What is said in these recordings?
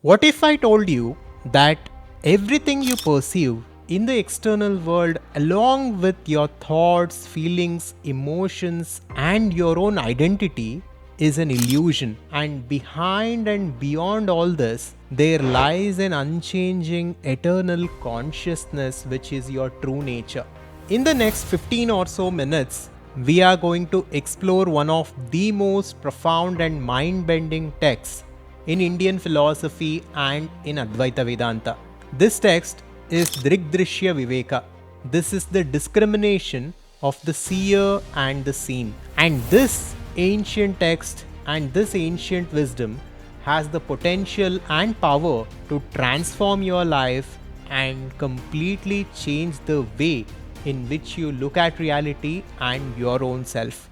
What if I told you that everything you perceive in the external world, along with your thoughts, feelings, emotions, and your own identity, is an illusion, and behind and beyond all this, there lies an unchanging, eternal consciousness which is your true nature? In the next 15 or so minutes, we are going to explore one of the most profound and mind bending texts in Indian philosophy and in Advaita Vedanta. This text is Drig Drishya Viveka. This is the discrimination of the seer and the seen. And this ancient text and this ancient wisdom has the potential and power to transform your life and completely change the way in which you look at reality and your own self.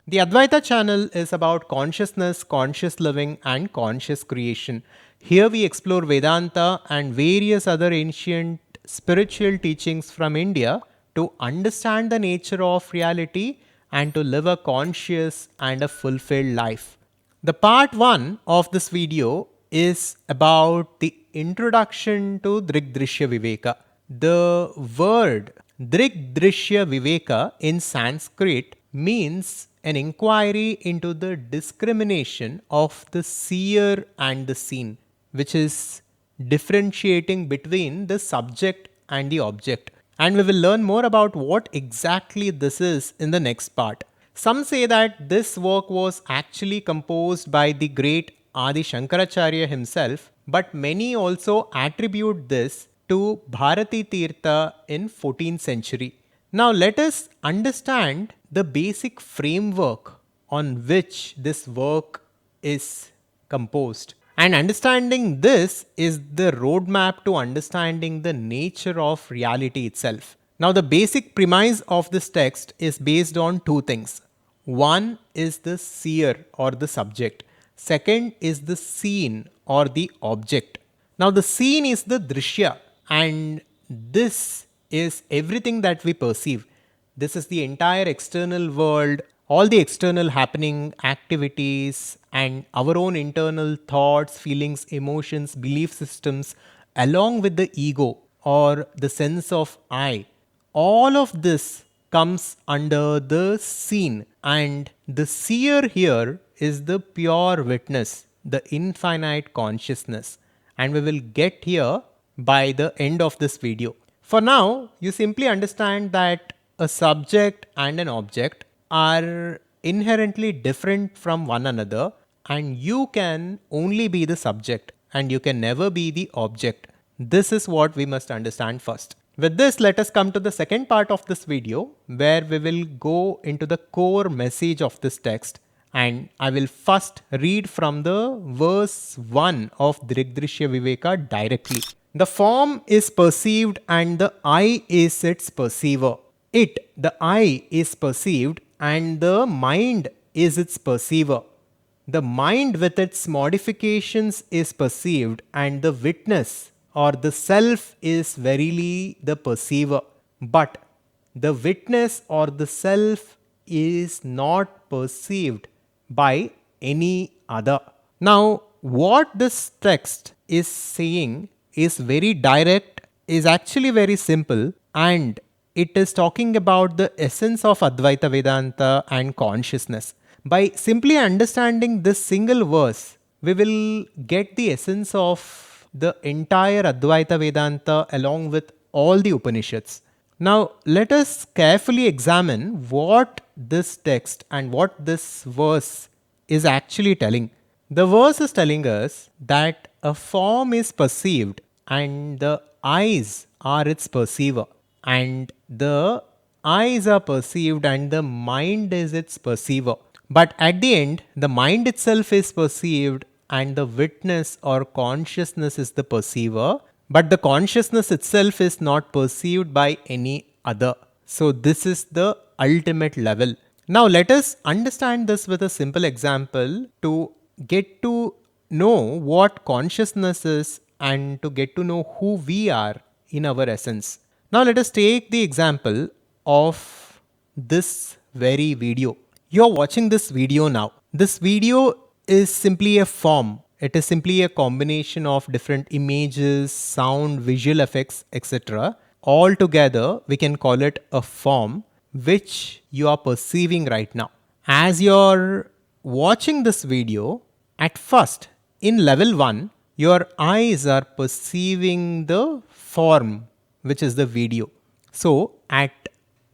The Advaita channel is about consciousness, conscious living, and conscious creation. Here we explore Vedanta and various other ancient spiritual teachings from India to understand the nature of reality and to live a conscious and a fulfilled life. The part 1 of this video is about the introduction to Drig Drishya Viveka. The word Drig Drishya Viveka in Sanskrit means an inquiry into the discrimination of the seer and the seen, which is differentiating between the subject and the object. And we will learn more about what exactly this is in the next part. Some say that this work was actually composed by the great Adi Shankaracharya himself, but many also attribute this to Bharati Tirtha in 14th century. Now let us understand the basic framework on which this work is composed. And understanding this is the roadmap to understanding the nature of reality itself. Now, the basic premise of this text is based on two things. One is the seer or the subject. Second is the seen or the object. Now, the seen is the drishya, and this is everything that we perceive. This is the entire external world, all the external happening activities, and our own internal thoughts, feelings, emotions, belief systems, along with the ego or the sense of I. All of this comes under the seen, and the seer here is the pure witness, the infinite consciousness, and we will get here by the end of this video. For now, you simply understand that a subject and an object are inherently different from one another, and you can only be the subject and you can never be the object. This is what we must understand first. With this, let us come to the second part of this video, where we will go into the core message of this text, and I will first read from the verse 1 of Drig Drishya Viveka directly. The form is perceived and the I is its perceiver. It, the I, is perceived and the mind is its perceiver. The mind with its modifications is perceived, and the witness or the self is verily the perceiver. But the witness or the self is not perceived by any other. Now, what this text is saying is very direct, is actually very simple, and it is talking about the essence of Advaita Vedanta and consciousness. By simply understanding this single verse, we will get the essence of the entire Advaita Vedanta along with all the Upanishads. Now, let us carefully examine what this text and what this verse is actually telling. The verse is telling us that a form is perceived and the eyes are its perceiver, and the eyes are perceived and the mind is its perceiver. But at the end, the mind itself is perceived and the witness or consciousness is the perceiver, but the consciousness itself is not perceived by any other. So this is the ultimate level. Now let us understand this with a simple example to get to know what consciousness is and to get to know who we are in our essence. Now let us take the example of this very video. You're watching this video now. This video is simply a form. It is simply a combination of different images, sound, visual effects, etc. All together, we can call it a form which you are perceiving right now. As you're watching this video, at first, in level 1, your eyes are perceiving the form, which is the video. So, at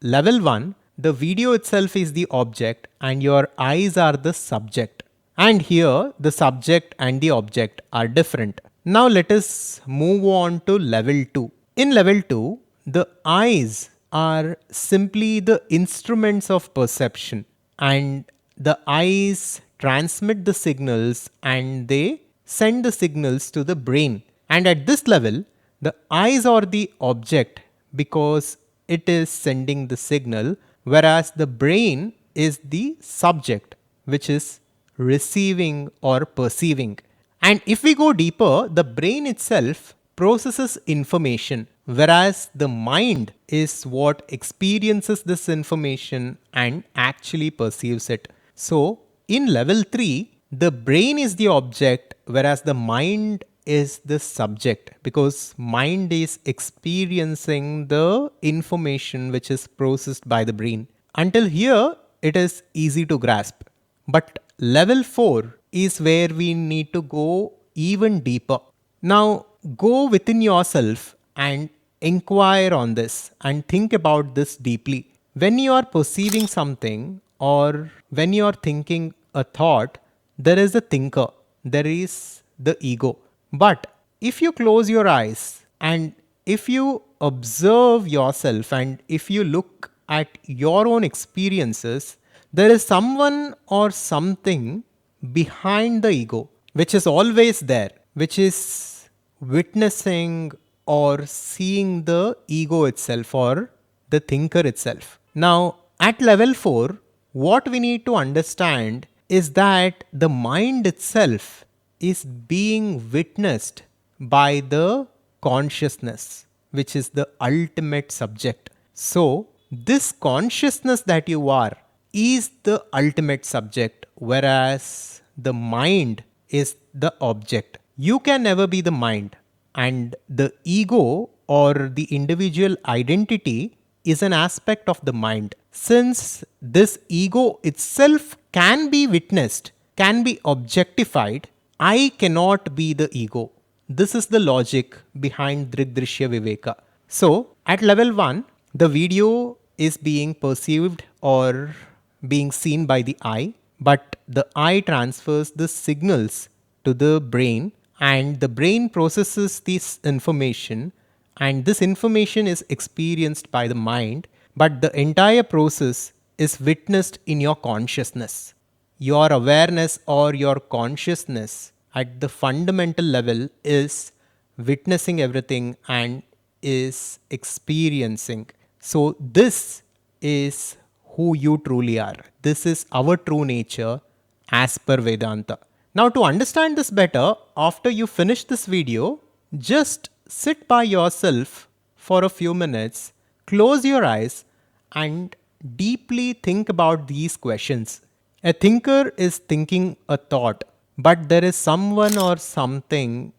level 1, the video itself is the object and your eyes are the subject. And here the subject and the object are different. Now let us move on to level 2. In level 2, the eyes are simply the instruments of perception, and the eyes transmit the signals and they send the signals to the brain. And at this level, the eyes are the object because it is sending the signal, whereas the brain is the subject, which is receiving or perceiving. And if we go deeper, the brain itself processes information, whereas the mind is what experiences this information and actually perceives it. So, in level 3, the brain is the object, whereas the mind is the subject, because mind is experiencing the information which is processed by the brain. Until here, it is easy to grasp. But level 4 is where we need to go even deeper. Now, go within yourself and inquire on this and think about this deeply. When you are perceiving something or when you are thinking a thought, there is a thinker, there is the ego. But if you close your eyes and if you observe yourself and if you look at your own experiences, there is someone or something behind the ego, which is always there, which is witnessing or seeing the ego itself or the thinker itself. Now, at level 4, what we need to understand is that the mind itself is being witnessed by the consciousness, which is the ultimate subject. So, this consciousness that you are is the ultimate subject, whereas the mind is the object. You can never be the mind, and the ego or the individual identity is an aspect of the mind. Since this ego itself can be witnessed, can be objectified, I cannot be the ego. This is the logic behind Drig Drishya Viveka. So, at level 1, the video is being perceived or being seen by the eye, but the eye transfers the signals to the brain and the brain processes this information, and this information is experienced by the mind, but the entire process is witnessed in your consciousness. Your awareness or your consciousness at the fundamental level is witnessing everything and is experiencing. So, this is who you truly are. This is our true nature as per Vedanta. Now, to understand this better, after you finish this video, just sit by yourself for a few minutes, close your eyes, and deeply think about these questions. A thinker is thinking a thought, but there is someone or something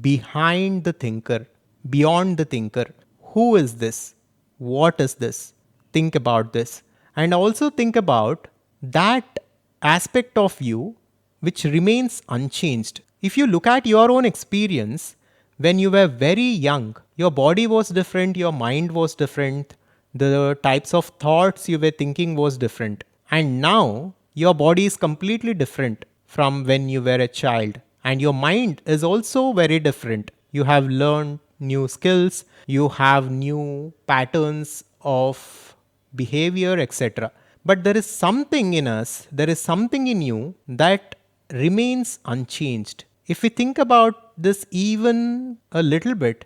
behind the thinker, beyond the thinker. Who is this? What is this? Think about this. And also think about that aspect of you which remains unchanged. If you look at your own experience, when you were very young, your body was different, your mind was different, the types of thoughts you were thinking was different. And now your body is completely different from when you were a child. And your mind is also very different. You have learned new skills, you have new patterns of behavior, etc. But there is something in us, there is something in you that remains unchanged. If we think about this even a little bit,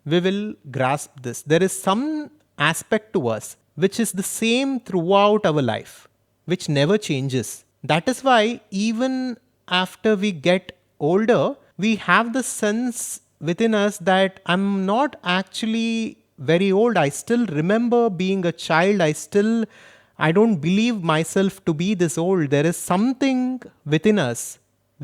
we will grasp this. There is some aspect to us which is the same throughout our life, which never changes. That is why even after we get older, we have the sense within us that I'm not actually very old. I still remember being a child. I don't believe myself to be this old. There is something within us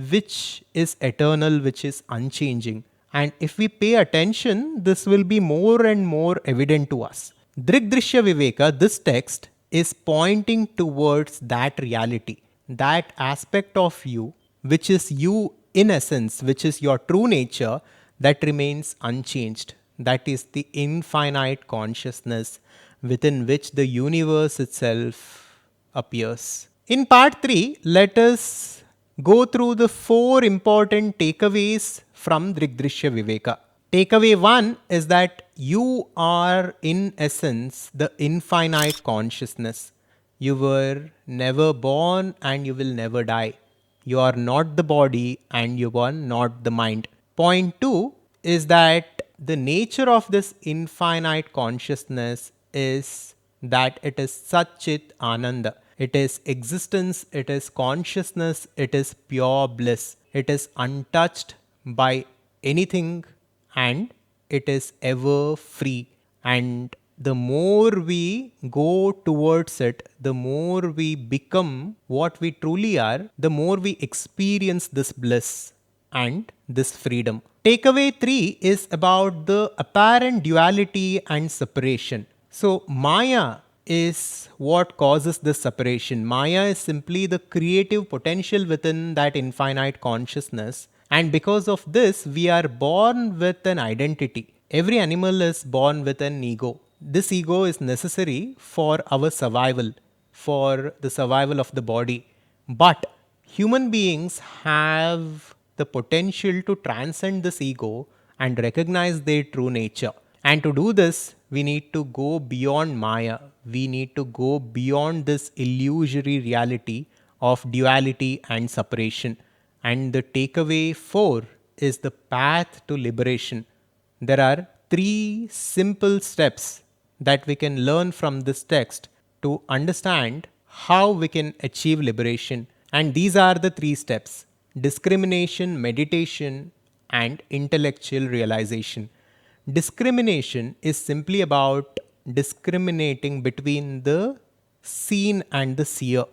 which is eternal, which is unchanging. And if we pay attention, this will be more and more evident to us. Drig Drishya Viveka, this text is pointing towards that reality, that aspect of you, which is you in essence, which is your true nature, that remains unchanged. That is the infinite consciousness within which the universe itself appears. In part 3, let us go through the 4 important takeaways from Drig Drishya Viveka. Takeaway 1 is that you are in essence the infinite consciousness. You were never born and you will never die. You are not the body and you are not the mind. Point 2 is that the nature of this infinite consciousness is that it is Satchit Ananda. It is existence, it is consciousness, it is pure bliss. It is untouched by anything and it is ever free. And the more we go towards it, the more we become what we truly are, the more we experience this bliss and this freedom. Takeaway 3 is about the apparent duality and separation. So, Maya is what causes this separation. Maya is simply the creative potential within that infinite consciousness. And because of this, we are born with an identity. Every animal is born with an ego. This ego is necessary for our survival, for the survival of the body. But human beings have the potential to transcend this ego and recognize their true nature. And to do this, we need to go beyond Maya. We need to go beyond this illusory reality of duality and separation. And the takeaway 4 is the path to liberation. There are 3 simple steps that we can learn from this text to understand how we can achieve liberation. And these are the 3 steps: discrimination, meditation, and intellectual realization. Discrimination is simply about discriminating between the seen and the seer.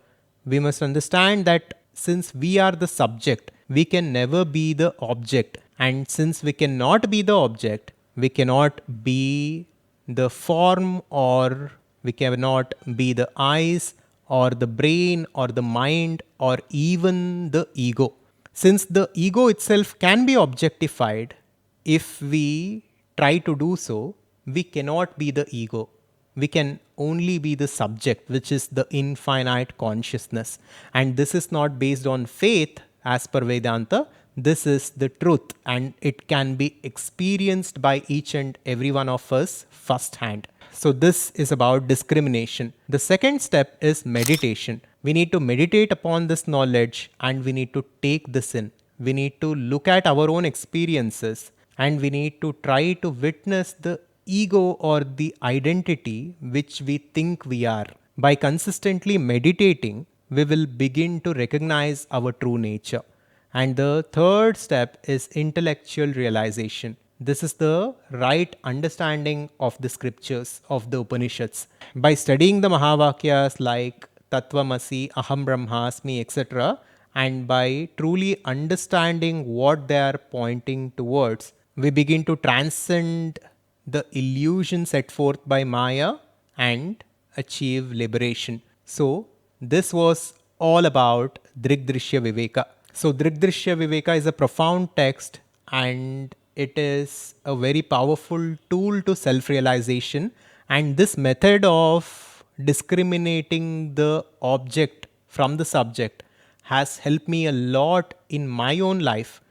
We must understand that since we are the subject, we can never be the object. And since we cannot be the object, we cannot be the form, or we cannot be the eyes or the brain or the mind or even the ego. Since the ego itself can be objectified, if we try to do so, we cannot be the ego. We can only be the subject, which is the infinite consciousness. And this is not based on faith as per Vedanta. This is the truth, and it can be experienced by each and every one of us firsthand. So this is about discrimination. The second step is meditation. We need to meditate upon this knowledge and we need to take this in. We need to look at our own experiences and we need to try to witness the ego or the identity which we think we are. By consistently meditating, we will begin to recognize our true nature. And the third step is intellectual realization. This is the right understanding of the scriptures of the Upanishads. By studying the Mahavakyas like Tattvamasi, Aham Brahmasmi, etc., and by truly understanding what they are pointing towards, we begin to transcend the illusion set forth by Maya and achieve liberation. So, this was all about Drig Drishya Viveka. So, Drig Drishya Viveka is a profound text and it is a very powerful tool to self realization. And this method of discriminating the object from the subject has helped me a lot in my own life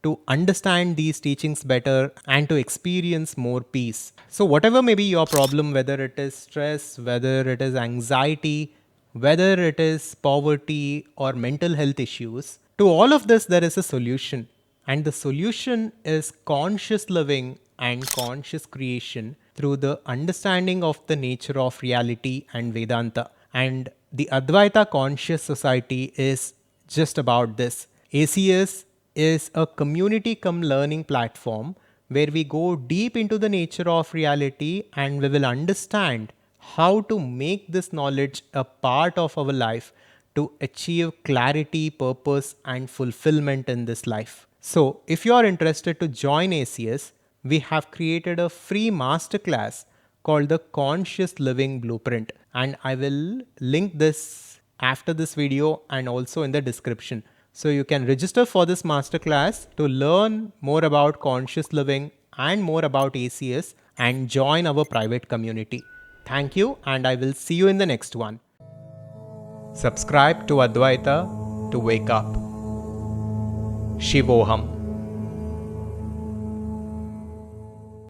to understand these teachings better and to experience more peace. So, whatever may be your problem, whether it is stress, whether it is anxiety, whether it is poverty or mental health issues, to all of this, there is a solution. And the solution is conscious living and conscious creation through the understanding of the nature of reality and Vedanta. And the Advaita Conscious Society is just about this. ACS is a community cum learning platform where we go deep into the nature of reality and we will understand how to make this knowledge a part of our life to achieve clarity, purpose, and fulfillment in this life. So, if you are interested to join ACS, we have created a free masterclass called the Conscious Living Blueprint, and I will link this after this video and also in the description. So you can register for this masterclass to learn more about conscious living and more about ACS and join our private community. Thank you, and I will see you in the next one. Subscribe to Advaita to wake up. Shivoham.